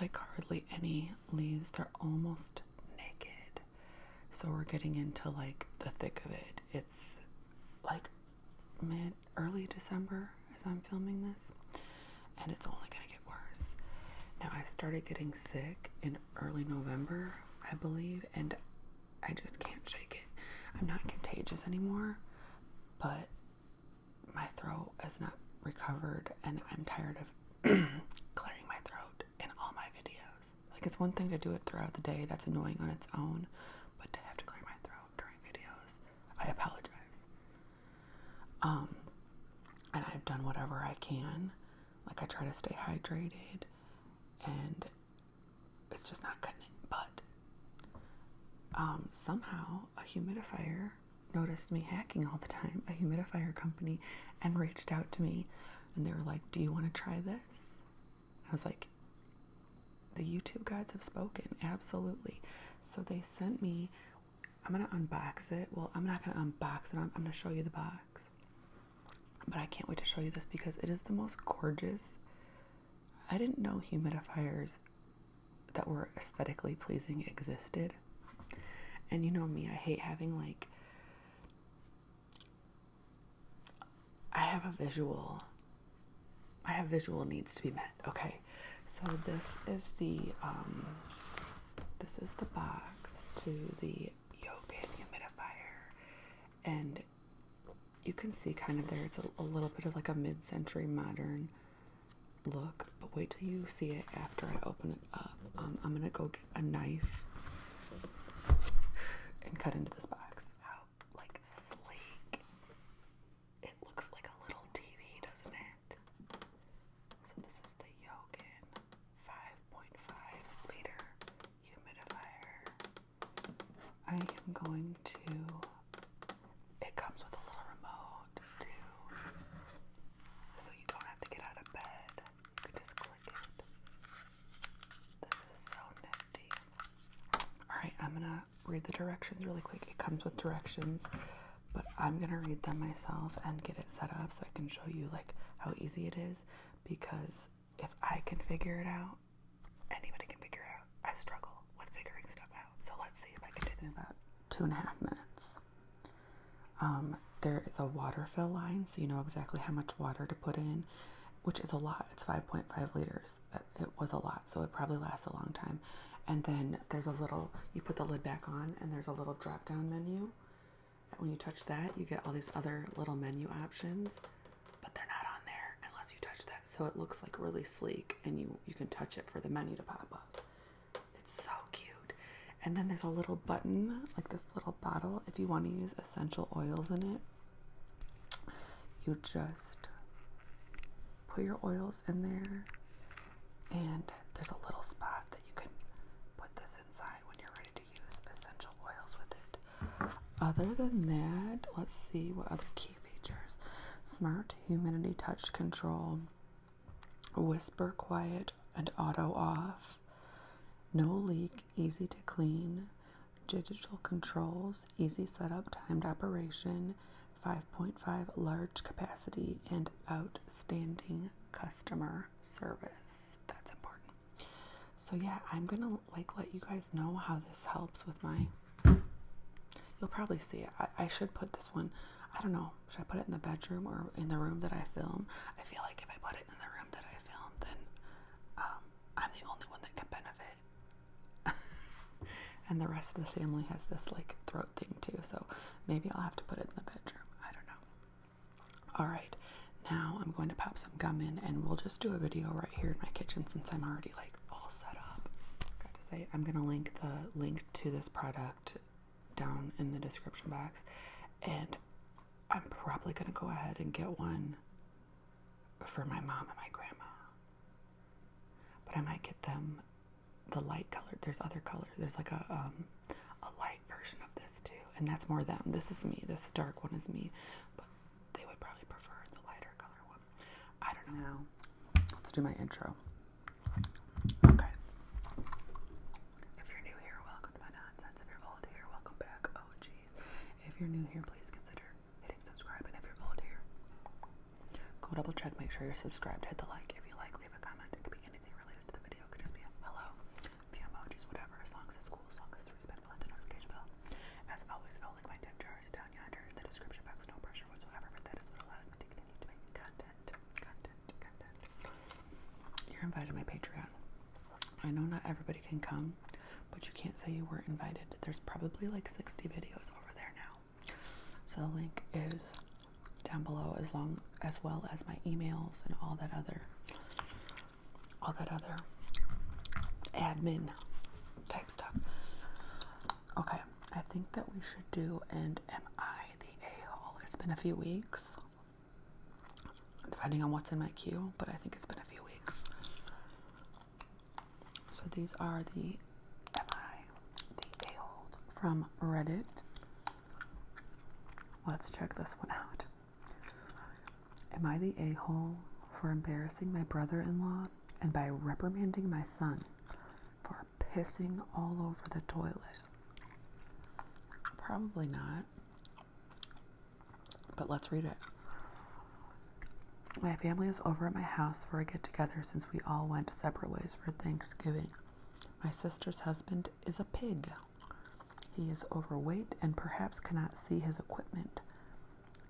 like hardly any leaves. They're almost naked. So we're getting into like the thick of it. It's like early December as I'm filming this, and it's only gonna get worse. Now I started getting sick in early November, I believe, and I just can't shake it. I'm not contagious anymore, but my throat has not recovered, and I'm tired of clearing my throat in all my videos. Like, it's one thing to do it throughout the day, that's annoying on its own, but to have to clear my throat during videos, I apologize. And I've done whatever I can. Like, I try to stay hydrated, and it's just not cutting it. But somehow a humidifier noticed me hacking all the time, a humidifier company, and reached out to me, and they were like, do you want to try this? I was like, the YouTube gods have spoken, absolutely. So they sent me, I'm going to unbox it. Well, I'm not going to unbox it, I'm going to show you the box. But I can't wait to show you this because it is the most gorgeous. I didn't know humidifiers that were aesthetically pleasing existed. And you know me, I hate having like, I have visual needs to be met. Okay, so this is the box to the Yogin humidifier, and you can see kind of there, it's a little bit of like a mid-century modern look, but wait till you see it after I open it up. I'm gonna go get a knife and cut into this box. How like sleek. It looks like a little TV, doesn't it? So this is the Yogin 5.5 liter humidifier. I am going to, it comes with a little remote too, so you don't have to get out of bed. You can just click it. This is so nifty. Alright, I'm gonna read the directions really quick. It comes with directions, but I'm gonna read them myself and get it set up so I can show you like how easy it is, because if I can figure it out, anybody can figure it out. I struggle with figuring stuff out, so let's see if I can do this. About 2.5 minutes. There is a water fill line, so you know exactly how much water to put in, which is a lot. It's 5.5 liters. It was a lot, so it probably lasts a long time. And then there's a little, you put the lid back on, and there's a little drop down menu. And when you touch that, you get all these other little menu options, but they're not on there unless you touch that. So it looks like really sleek, and you can touch it for the menu to pop up. It's so cute. And then there's a little button, like this little bottle, if you want to use essential oils in it. You just put your oils in there, and there's a little spot that you can put this inside when you're ready to use essential oils with it. Other than that, let's see what other key features. Smart humidity touch control, whisper quiet and auto off, no leak, easy to clean, digital controls, easy setup, timed operation, 5.5 large capacity, and outstanding customer service. That's important. So yeah, I'm gonna like let you guys know how this helps with my, you'll probably see it. I should put this one, I don't know, should I put it in the bedroom or in the room that I film? I feel like if I put it in the room that I film, then I'm the only one that can benefit. And the rest of the family has this like throat thing too, so maybe I'll have to put it in the bedroom. I don't know. Alright, now I'm going to pop some gum in, and we'll just do a video right here in my kitchen since I'm already like all set up. Got to say, I'm gonna link to this product down in the description box, and I'm probably gonna go ahead and get one for my mom and my grandma, but I might get them the light color. There's other colors. There's like a light version of this too, and that's more them. This is me. This dark one is me, but they would probably prefer the lighter color one. I don't know. Now, let's do my intro. Okay. If you're new here, welcome to my nonsense. If you're old here, welcome back. Oh, geez. If you're new here, please consider hitting subscribe, and if you're old here, go double check, make sure you're subscribed, hit the like. If you like, leave a comment. It could be anything related to the video. It could just be a hello, invited to my Patreon. I know not everybody can come, but you can't say you weren't invited. There's probably like 60 videos over there now. So the link is down below, as well as my emails and all that other admin type stuff. Okay, I think that we should do and am I the a-hole? It's been a few weeks, depending on what's in my queue, but I think it's been a few weeks. So these are the am I the a-hole from Reddit. Let's check this one out. Am I the a-hole for embarrassing my brother-in-law and by reprimanding my son for pissing all over the toilet? Probably not. But let's read it. My family is over at my house for a get-together since we all went separate ways for Thanksgiving. My sister's husband is a pig. He is overweight and perhaps cannot see his equipment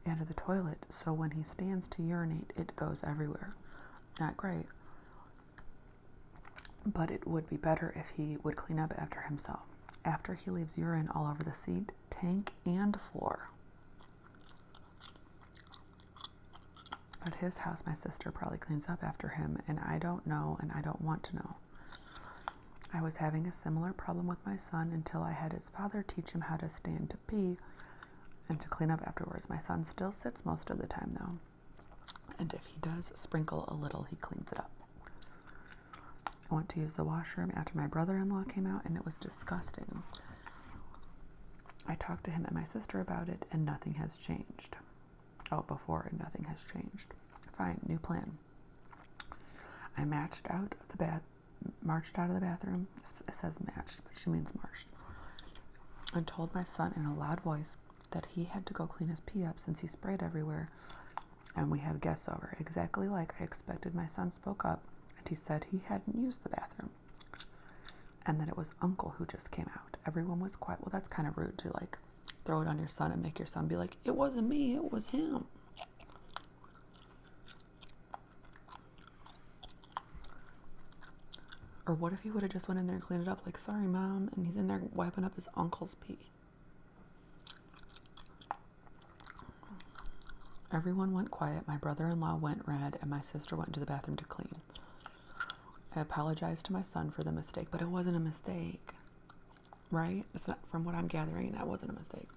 and the toilet, so when he stands to urinate, it goes everywhere. Not great. But it would be better if he would clean up after himself. After he leaves urine all over the seat, tank, and floor. At his house, my sister probably cleans up after him, and I don't know, and I don't want to know. I was having a similar problem with my son until I had his father teach him how to stand to pee and to clean up afterwards. My son still sits most of the time, though. And if he does sprinkle a little, he cleans it up. I went to use the washroom after my brother-in-law came out, and it was disgusting. I talked to him and my sister about it, and nothing has changed. Oh, before, and nothing has changed. Fine, new plan. I marched out of the bathroom. It says matched, but she means marched. And told my son in a loud voice that he had to go clean his pee up since he sprayed everywhere, and we have guests over. Exactly like I expected, my son spoke up, and he said he hadn't used the bathroom, and that it was Uncle who just came out. Everyone was quiet. Well, that's kind of rude to like throw it on your son and make your son be like, it wasn't me, it was him. Or what if he would have just went in there and cleaned it up, like, sorry, Mom, and he's in there wiping up his uncle's pee. Everyone went quiet. My brother-in-law went red, and my sister went into the bathroom to clean. I apologized to my son for the mistake, but it wasn't a mistake, right? It's not, from what I'm gathering, that wasn't a mistake.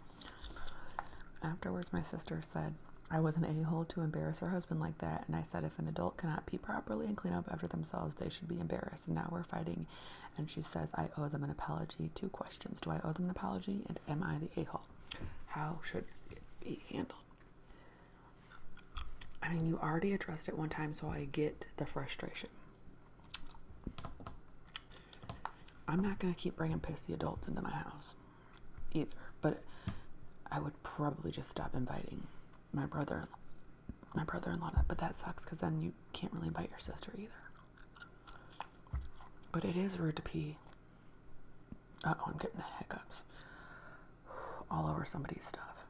Afterwards, my sister said I was an a-hole to embarrass her husband like that, and I said if an adult cannot pee properly and clean up after themselves, they should be embarrassed. And now we're fighting, and she says I owe them an apology. 2 questions. Do I owe them an apology, and am I the a-hole? How should it be handled? I mean, you already addressed it one time, so I get the frustration. I'm not going to keep bringing pissy adults into my house either, but I would probably just stop inviting my brother-in-law, but that sucks because then you can't really invite your sister either. But it is rude to pee. Uh-oh, I'm getting the hiccups all over somebody's stuff.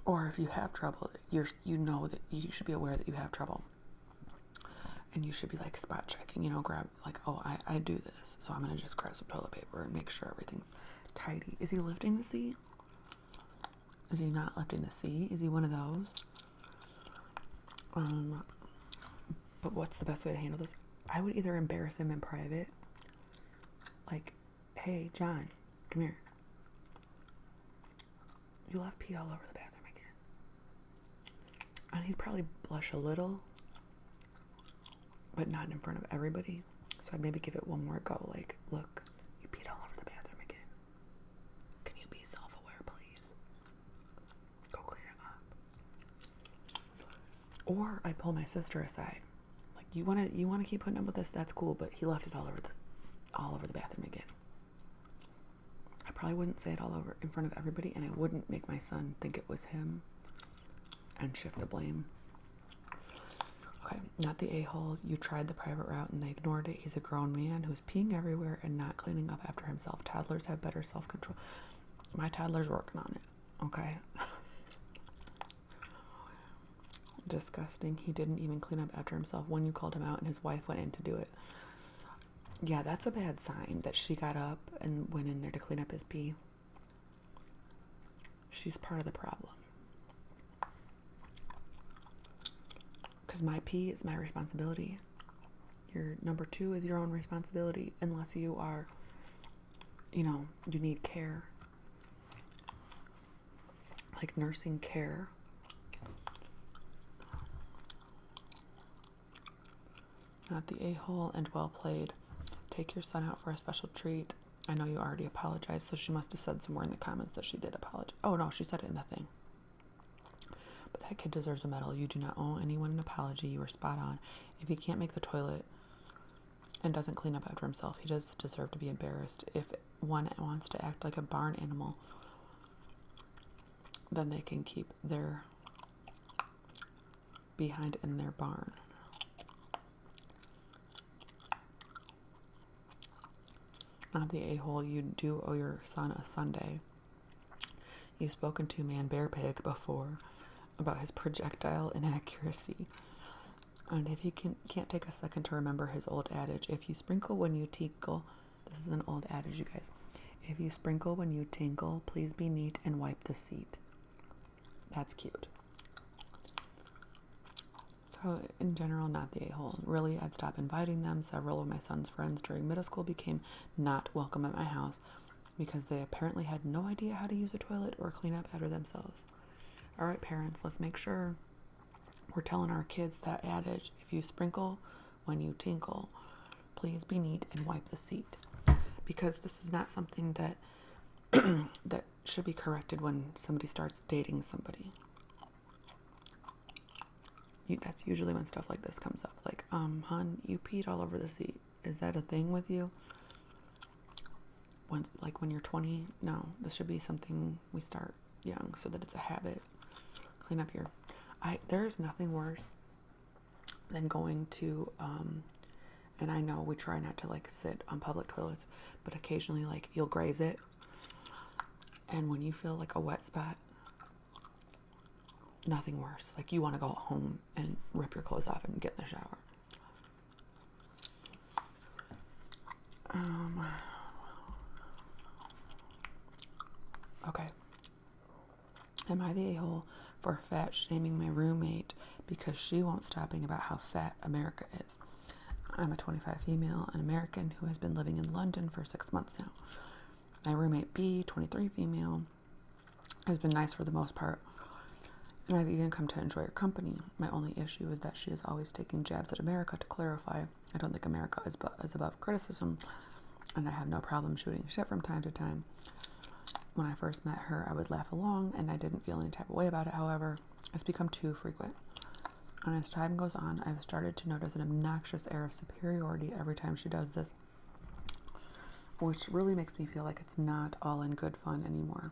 Or if you have trouble, you know that you should be aware that you have trouble. And you should be like spot checking, grab like, oh, I do this. So I'm going to just grab some toilet paper and make sure everything's tidy. Is he lifting the C? Is he not lifting the C? Is he one of those? But what's the best way to handle this? I would either embarrass him in private. Like, hey, John, come here. You left pee all over the bathroom again. And he'd probably blush a little, but not in front of everybody. So I'd maybe give it one more go. Like, look, you peed all over the bathroom again. Can you be self-aware, please? Go clean it up. Or I'd pull my sister aside. Like, you want to keep putting up with this? That's cool, but he left it all over the bathroom again. I probably wouldn't say it all over in front of everybody, and I wouldn't make my son think it was him and shift the blame. Okay, not the a-hole. You tried the private route and they ignored it. He's a grown man who's peeing everywhere and not cleaning up after himself. Toddlers have better self-control. My toddler's working on it, okay? Disgusting. He didn't even clean up after himself when you called him out and his wife went in to do it. Yeah, that's a bad sign that she got up and went in there to clean up his pee. She's part of the problem. Because my pee is my responsibility. Your number 2 is your own responsibility, unless you are, you need care. Like nursing care. Not the a-hole and well played. Take your son out for a special treat. I know you already apologized, so she must have said somewhere in the comments that she did apologize. Oh no, she said it in the thing. But that kid deserves a medal. You do not owe anyone an apology. You were spot on. If he can't make the toilet and doesn't clean up after himself, he does deserve to be embarrassed. If one wants to act like a barn animal, then they can keep their behind in their barn. Not the a-hole. You do owe your son a Sunday. You've spoken to Man Bear Pig before about his projectile inaccuracy. And if he can't take a second to remember his old adage, if you sprinkle when you tinkle, this is an old adage, you guys. If you sprinkle when you tinkle, please be neat and wipe the seat. That's cute. So in general, not the a-hole. Really, I'd stop inviting them. Several of my son's friends during middle school became not welcome at my house because they apparently had no idea how to use a toilet or clean up after themselves. All right, parents, let's make sure we're telling our kids that adage. If you sprinkle when you tinkle, please be neat and wipe the seat. Because this is not something that that should be corrected when somebody starts dating somebody. That's usually when stuff like this comes up. Like, hon, you peed all over the seat. Is that a thing with you? When you're 20? No, this should be something we start young so that it's a habit. Clean up there's nothing worse than going to, and I know we try not to sit on public toilets, but occasionally you'll graze it. And when you feel like a wet spot, nothing worse. You want to go home and rip your clothes off and get in the shower. Okay. Am I the a-hole for fat shaming my roommate because she won't stop being about how fat America is? I'm a 25 female, an American who has been living in London for 6 months now. My roommate B, 23 female, has been nice for the most part. And I've even come to enjoy her company. My only issue is that she is always taking jabs at America to clarify. I don't think America is above criticism, and I have no problem shooting shit from time to time. When I first met her, I would laugh along, and I didn't feel any type of way about it. However, it's become too frequent. And as time goes on, I've started to notice an obnoxious air of superiority every time she does this, which really makes me feel like it's not all in good fun anymore.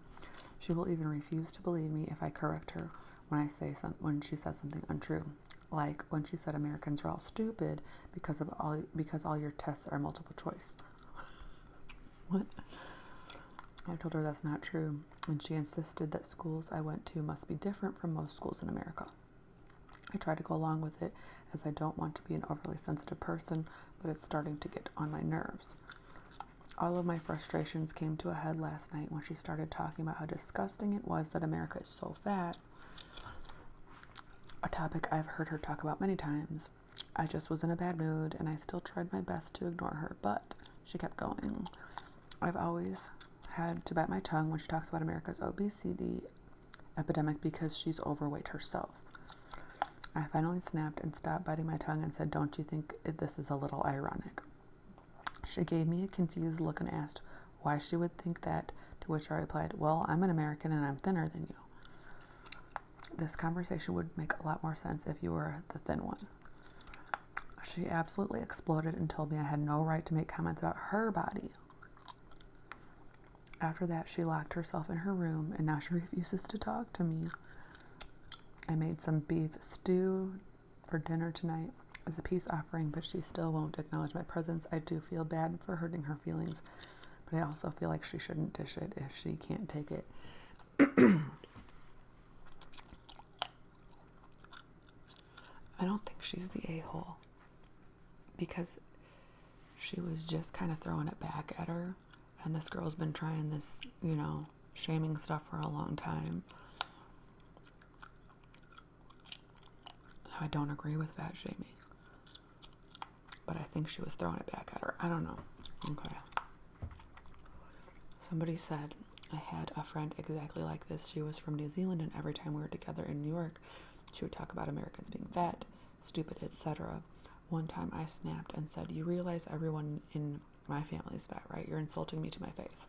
She will even refuse to believe me if I correct her when she says something untrue, like when she said Americans are all stupid because all your tests are multiple choice. What? I told her that's not true, and she insisted that schools I went to must be different from most schools in America. I tried to go along with it as I don't want to be an overly sensitive person, but it's starting to get on my nerves. All of my frustrations came to a head last night when she started talking about how disgusting it was that America is so fat, a topic I've heard her talk about many times. I just was in a bad mood, and I still tried my best to ignore her, but she kept going. I've always had to bite my tongue when she talks about America's obesity epidemic because she's overweight herself. I finally snapped and stopped biting my tongue and said, "Don't you think this is a little ironic?" She gave me a confused look and asked why she would think that, to which I replied, "Well, I'm an American and I'm thinner than you. This conversation would make a lot more sense if you were the thin one." She absolutely exploded and told me I had no right to make comments about her body. After that, she locked herself in her room, and now she refuses to talk to me. I made some beef stew for dinner tonight as a peace offering, but she still won't acknowledge my presence. I do feel bad for hurting her feelings, but I also feel like she shouldn't dish it if she can't take it. I don't think she's the a-hole, because she was just kind of throwing it back at her, and this girl's been trying this, shaming stuff for a long time. I don't agree with fat shaming, but I think she was throwing it back at her. I don't know. Okay. Somebody said, I had a friend exactly like this. She was from New Zealand, and every time we were together in New York, she would talk about Americans being fat, stupid, etc. One time I snapped and said, you realize everyone in my family is fat, right? You're insulting me to my face.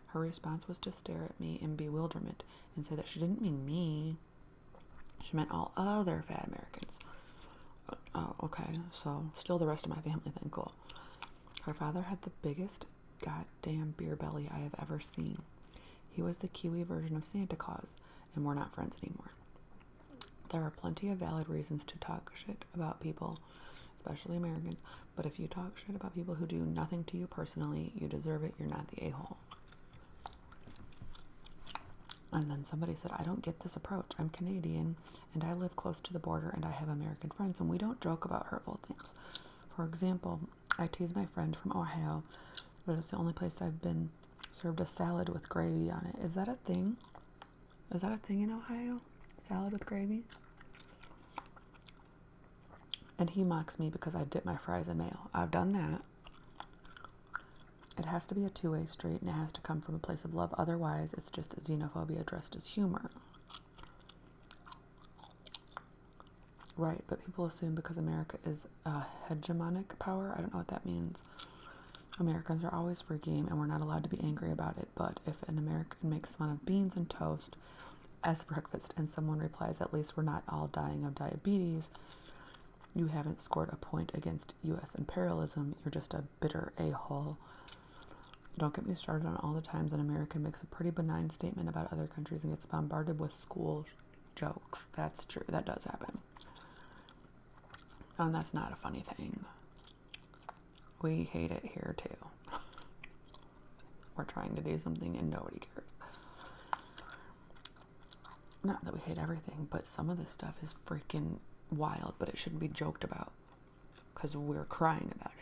Her response was to stare at me in bewilderment and say that she didn't mean me. She meant all other fat Americans. Oh, okay. So still the rest of my family then. Cool. Her father had the biggest goddamn beer belly I have ever seen. He was the Kiwi version of Santa Claus, and we're not friends anymore. There are plenty of valid reasons to talk shit about people, especially Americans, but if you talk shit about people who do nothing to you personally, you deserve it. You're not the a-hole. And then somebody said, I don't get this approach. I'm Canadian, and I live close to the border, and I have American friends, and we don't joke about hurtful things. For example, I tease my friend from Ohio, but it's the only place I've been served a salad with gravy on it. Is that a thing? Is that a thing in Ohio? Salad with gravy? And he mocks me because I dip my fries in mayo. I've done that. It has to be a two-way street, and it has to come from a place of love. Otherwise, it's just xenophobia dressed as humor. Right, but people assume because America is a hegemonic power, I don't know what that means. Americans are always for game, and we're not allowed to be angry about it. But if an American makes fun of beans and toast as breakfast, and someone replies, at least we're not all dying of diabetes, you haven't scored a point against U.S. imperialism. You're just a bitter a-hole. Don't get me started on all the times an American makes a pretty benign statement about other countries and gets bombarded with school jokes. That's true. That does happen. And that's not a funny thing. We hate it here too. We're trying to do something and nobody cares. Not that we hate everything, but some of this stuff is freaking wild, but it shouldn't be joked about because we're crying about it.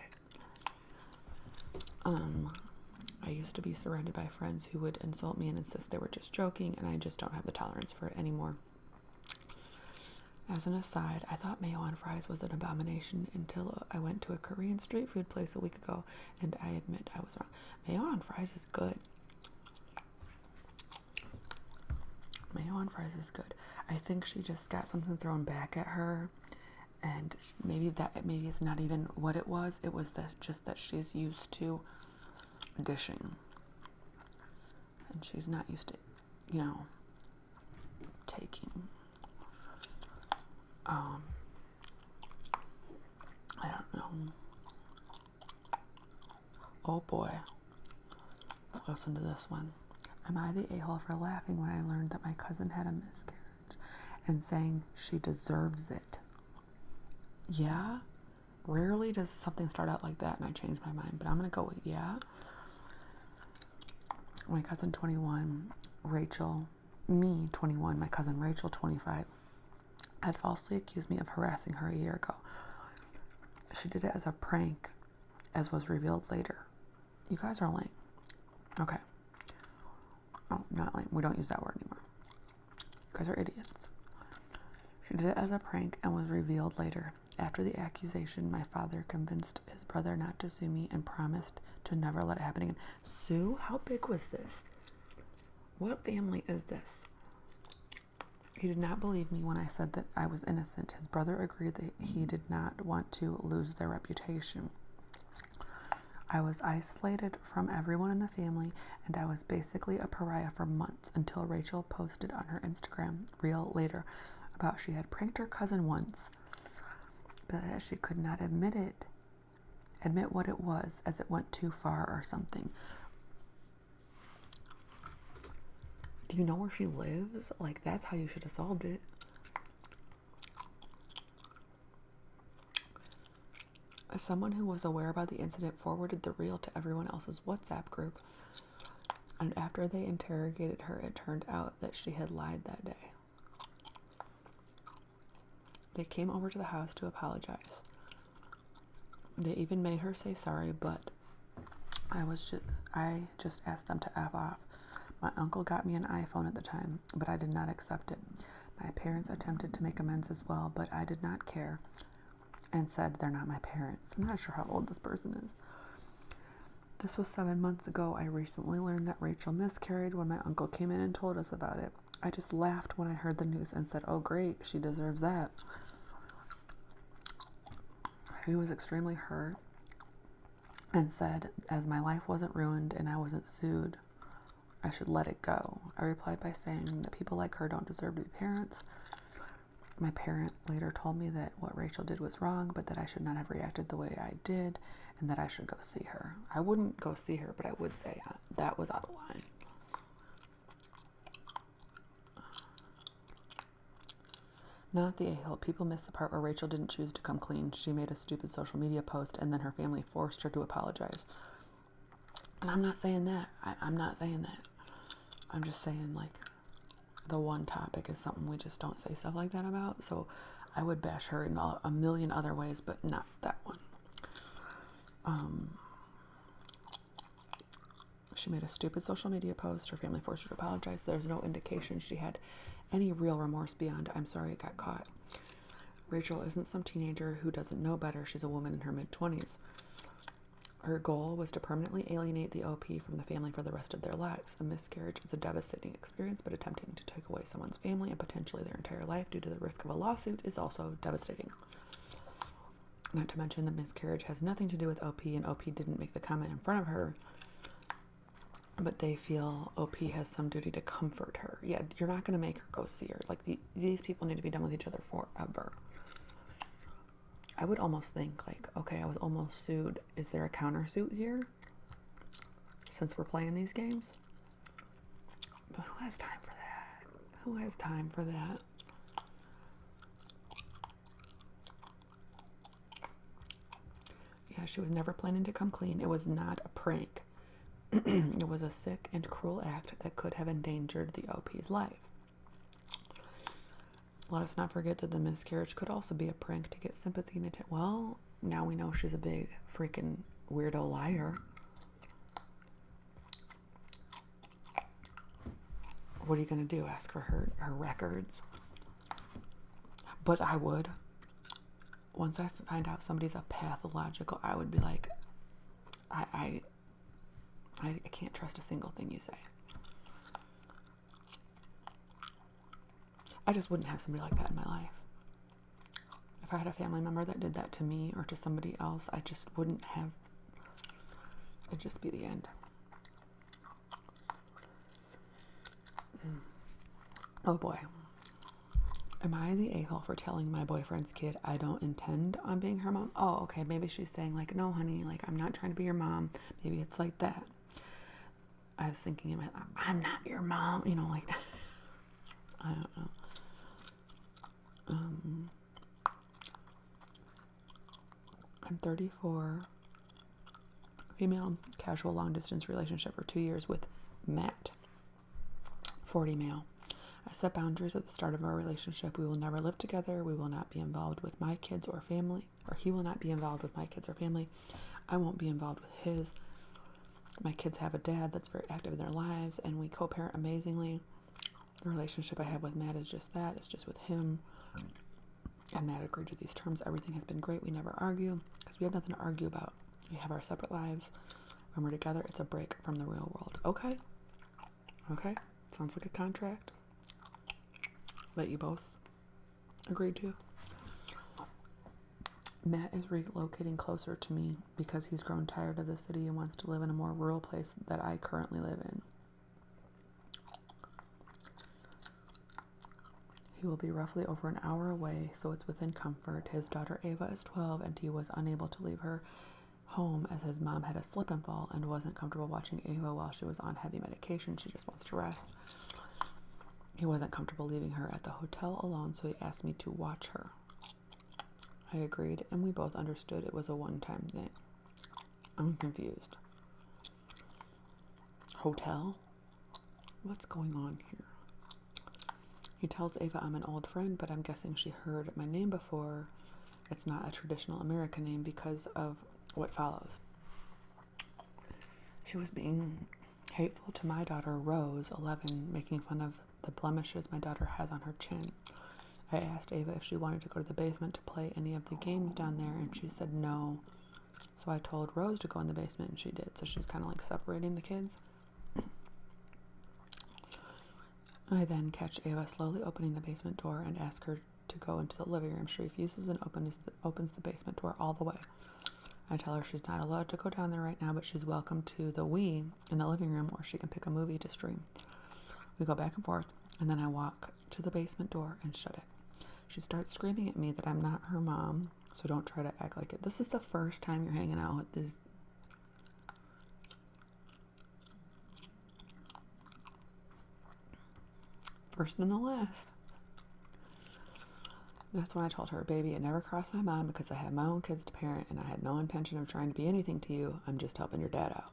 I used to be surrounded by friends who would insult me and insist they were just joking, and I just don't have the tolerance for it anymore. As an aside, I thought mayo on fries was an abomination until I went to a Korean street food place a week ago, and I admit I was wrong. Mayo on fries is good. Mayo on fries is good. I think she just got something thrown back at her, and maybe it's not even what it was. It was just that she's used to dishing, and she's not used to, taking. I don't know. Oh boy. Listen to this one. Am I the a-hole for laughing when I learned that my cousin had a miscarriage and saying she deserves it? Yeah? Rarely does something start out like that and I change my mind, but I'm going to go with yeah. My cousin 21, Rachel, me 21, my cousin Rachel 25, had falsely accused me of harassing her a year ago. She did it as a prank, as was revealed later. You guys are lame. Okay. Oh, not lame. We don't use that word anymore. You guys are idiots. She did it as a prank and was revealed later. After the accusation, my father convinced his brother not to sue me and promised to never let it happen again. Sue? How big was this? What family is this? He did not believe me when I said that I was innocent. His brother agreed that he did not want to lose their reputation. I was isolated from everyone in the family, and I was basically a pariah for months until Rachel posted on her Instagram reel later about she had pranked her cousin once, but that she could not admit what it was, as it went too far or something. Do you know where she lives? Like, that's how you should have solved it. As someone who was aware about the incident forwarded the reel to everyone else's WhatsApp group, and after they interrogated her, it turned out that she had lied that day. They came over to the house to apologize. They even made her say sorry, but I just asked them to F off. My uncle got me an iPhone at the time, but I did not accept it. My parents attempted to make amends as well, but I did not care and said they're not my parents. I'm not sure how old this person is. This was 7 months ago. I recently learned that Rachel miscarried when my uncle came in and told us about it. I just laughed when I heard the news and said, oh great, she deserves that. He was extremely hurt and said, as my life wasn't ruined and I wasn't sued, I should let it go. I replied by saying that people like her don't deserve to be parents. My parent later told me that what Rachel did was wrong, but that I should not have reacted the way I did and that I should go see her. I wouldn't go see her, but I would say that was out of line. Not the a-hole. People miss the part where Rachel didn't choose to come clean. She made a stupid social media post and then her family forced her to apologize. And I'm not saying that. I'm not saying that. I'm just saying, like, the one topic is something we just don't say stuff like that about. So I would bash her in a million other ways, but not that one. She made a stupid social media post. Her family forced her to apologize. There's no indication she had any real remorse beyond, I'm sorry it got caught. Rachel isn't some teenager who doesn't know better. She's a woman in her mid-20s. Her goal was to permanently alienate the OP from the family for the rest of their lives. A miscarriage is a devastating experience, but attempting to take away someone's family and potentially their entire life due to the risk of a lawsuit is also devastating. Not to mention the miscarriage has nothing to do with OP, and OP didn't make the comment in front of her, but they feel OP has some duty to comfort her. Yeah, you're not going to make her go see her. Like, these people need to be done with each other forever. I would almost think, like, okay, I was almost sued. Is there a countersuit here? Since we're playing these games? But who has time for that? Who has time for that? Yeah, she was never planning to come clean. It was not a prank. It was a sick and cruel act that could have endangered the OP's life. Let us not forget that the miscarriage could also be a prank to get sympathy and attention. Well, now we know she's a big freaking weirdo liar. What are you going to do? Ask for her records? But I would. Once I find out somebody's a pathological, I would be like, I can't trust a single thing you say. I just wouldn't have somebody like that in my life. If I had a family member that did that to me or to somebody else, I just wouldn't have. It'd just be the end. Oh boy. Am I the a-hole for telling my boyfriend's kid I don't intend on being her mom? Oh, okay. Maybe she's saying, like, no, honey, like, I'm not trying to be your mom. Maybe it's like that. I was thinking in my life, I'm not your mom. You know, like, I don't know. I'm 34, female, casual long-distance relationship for 2 years with Matt, 40 male. I set boundaries at the start of our relationship. We will never live together. We will not be involved with my kids or family, or he will not be involved with my kids or family. I won't be involved with his. My kids have a dad that's very active in their lives, and we co-parent amazingly. The relationship I have with Matt is just that. It's just with him. And Matt agreed to these terms. Everything has been great. We never argue because we have nothing to argue about. We have our separate lives. When we're together, it's a break from the real world. Okay. Okay. Sounds like a contract that you both agreed to. Matt is relocating closer to me because he's grown tired of the city and wants to live in a more rural place that I currently live in. He will be roughly over an hour away, so it's within comfort. His daughter Ava is 12, and he was unable to leave her home as his mom had a slip and fall and wasn't comfortable watching Ava while she was on heavy medication. She just wants to rest. He wasn't comfortable leaving her at the hotel alone, so he asked me to watch her. I agreed, and we both understood it was a one-time thing. I'm confused. Hotel? What's going on here? He tells Ava I'm an old friend, but I'm guessing she heard my name before. It's not a traditional American name because of what follows. She was being hateful to my daughter, Rose, 11, making fun of the blemishes my daughter has on her chin. I asked Ava if she wanted to go to the basement to play any of the games down there, and she said no. So I told Rose to go in the basement, and she did. So she's kind of like separating the kids. I then catch Ava slowly opening the basement door and ask her to go into the living room. She refuses and opens the basement door all the way. I tell her she's not allowed to go down there right now, but she's welcome to the Wii in the living room where she can pick a movie to stream. We go back and forth, and then I walk to the basement door and shut it. She starts screaming at me that I'm not her mom, so don't try to act like it. This is the first time you're hanging out with this. First and the last. That's when I told her, baby, it never crossed my mind because I had my own kids to parent and I had no intention of trying to be anything to you. I'm just helping your dad out.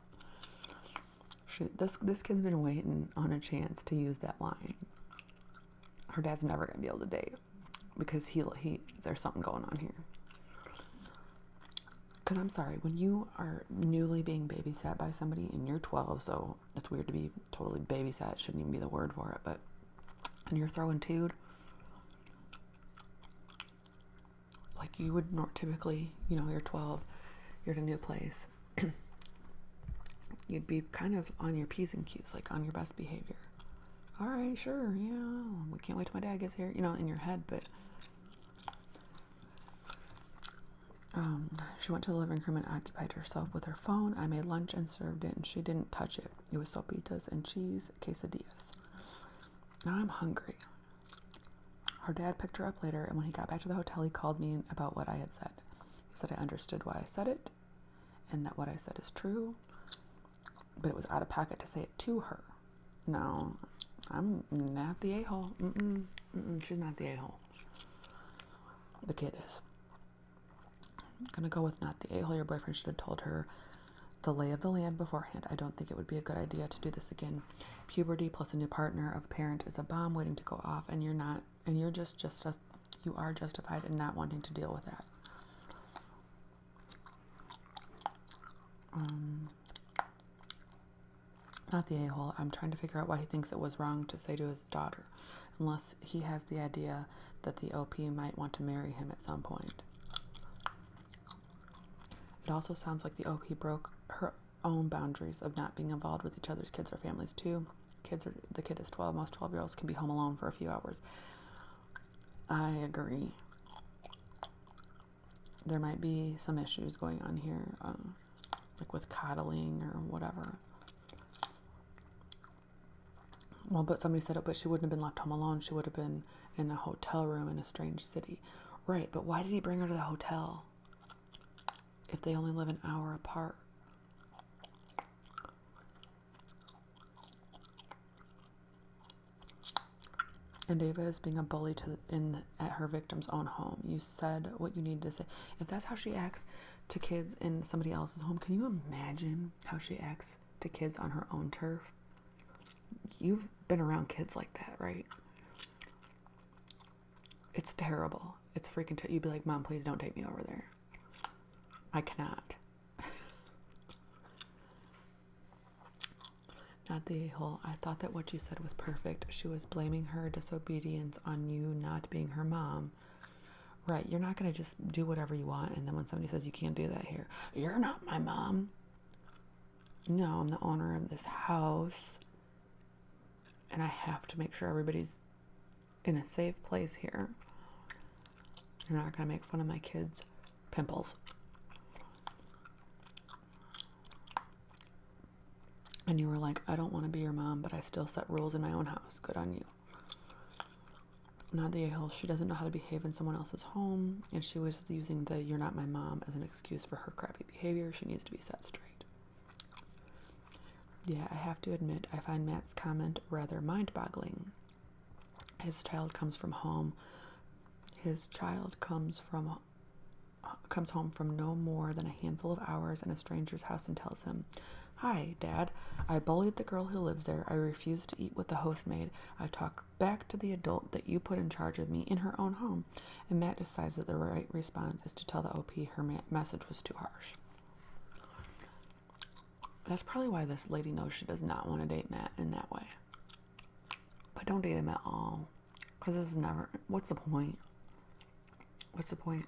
This kid's been waiting on a chance to use that line. Her dad's never going to be able to date because there's something going on here. Because I'm sorry, when you are newly being babysat by somebody and you're 12, so it's weird to be totally babysat, shouldn't even be the word for it, but and you're throwing feud, like you would not typically, you're 12, you're at a new place, you'd be kind of on your P's and Q's, like on your best behavior. All right, sure, yeah, we can't wait till my dad gets here, in your head, but she went to the living room and occupied herself with her phone. I made lunch and served it, and she didn't touch it. It was sopitas and cheese quesadillas. Now I'm hungry. Her dad picked her up later, and when he got back to the hotel, he called me about what I had said. He said I understood why I said it, and that what I said is true, but it was out of pocket to say it to her. No, I'm not the a-hole. She's not the a-hole. The kid is. I'm gonna go with not the a-hole. Your boyfriend should have told her the lay of the land beforehand. I don't think it would be a good idea to do this again. Puberty plus a new partner of parent is a bomb waiting to go off, and you are justified in not wanting to deal with that. Not the a-hole. I'm trying to figure out why he thinks it was wrong to say to his daughter, unless he has the idea that the OP might want to marry him at some point. It also sounds like the OP broke her own boundaries of not being involved with each other's kids or families too. The kid is 12. Most 12-year-olds can be home alone for a few hours. I agree. There might be some issues going on here, like with coddling or whatever. Well, but somebody said it, but she wouldn't have been left home alone. She would have been in a hotel room in a strange city. Right, but why did he bring her to the hotel if they only live an hour apart? And Ava is being a bully at her victim's own home. You said what you needed to say. If that's how she acts to kids in somebody else's home, can you imagine how she acts to kids on her own turf? You've been around kids like that, right? It's terrible. It's freaking terrible. You'd be like, Mom, please don't take me over there. I cannot. Not the a-hole. I thought that what you said was perfect. She was blaming her disobedience on you not being her mom. Right, you're not going to just do whatever you want, and then when somebody says you can't do that here, you're not my mom. No, I'm the owner of this house, and I have to make sure everybody's in a safe place here. You're not going to make fun of my kids' pimples. And you were like, I don't want to be your mom, but I still set rules in my own house. Good on you. Not the a-hole. She doesn't know how to behave in someone else's home, and she was using the you're not my mom as an excuse for her crappy behavior. She needs to be set straight. Yeah, I have to admit, I find Matt's comment rather mind-boggling. His child comes from comes home from no more than a handful of hours in a stranger's house and tells him, "Hi, Dad. I bullied the girl who lives there. I refused to eat what the host made. I talked back to the adult that you put in charge of me in her own home." And Matt decides that the right response is to tell the OP her message was too harsh. That's probably why this lady knows she does not want to date Matt in that way. But don't date him at all. Because this is never... What's the point? What's the point?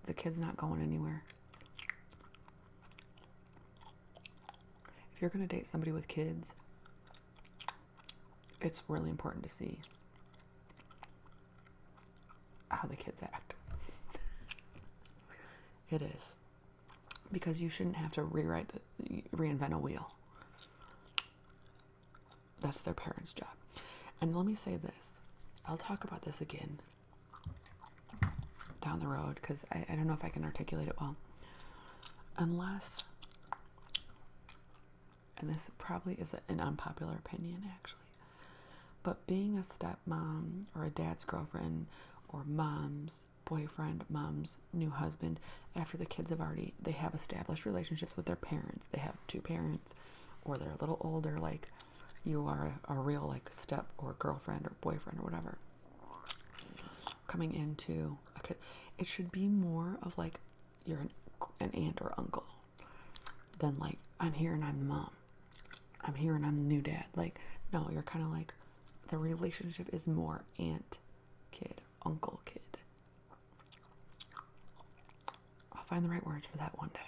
The kid's not going anywhere. If you're going to date somebody with kids, it's really important to see how the kids act. It is. Because you shouldn't have to reinvent a wheel. That's their parents' job. And let me say this. I'll talk about this again down the road because I don't know if I can articulate it well. Unless, and this probably is an unpopular opinion actually, but being a stepmom or a dad's girlfriend or mom's boyfriend, mom's new husband, after the kids they have established relationships with their parents. They have two parents, or they're a little older, like you are a real like step or girlfriend or boyfriend or whatever. Coming into a kid, it should be more of like you're an aunt or uncle than like I'm here and I'm the mom. I'm here and I'm the new dad. Like, no, you're kind of like the relationship is more aunt, kid, uncle, kid. I'll find the right words for that one day.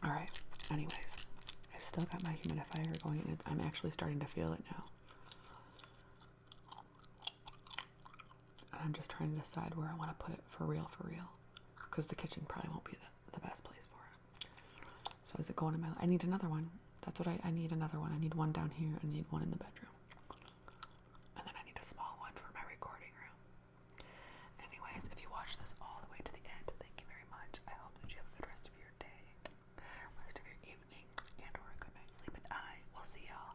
All right. Anyways, I've still got my humidifier going, and I'm actually starting to feel it now. And I'm just trying to decide where I want to put it for real. Because the kitchen probably won't be the best place for it. So is it going in my... I need another one. That's what I need another one. I need one down here. I need one in the bedroom. And then I need a small one for my recording room. Anyways, if you watch this all the way to the end, thank you very much. I hope that you have a good rest of your day, rest of your evening, and or a good night's sleep. And I will see y'all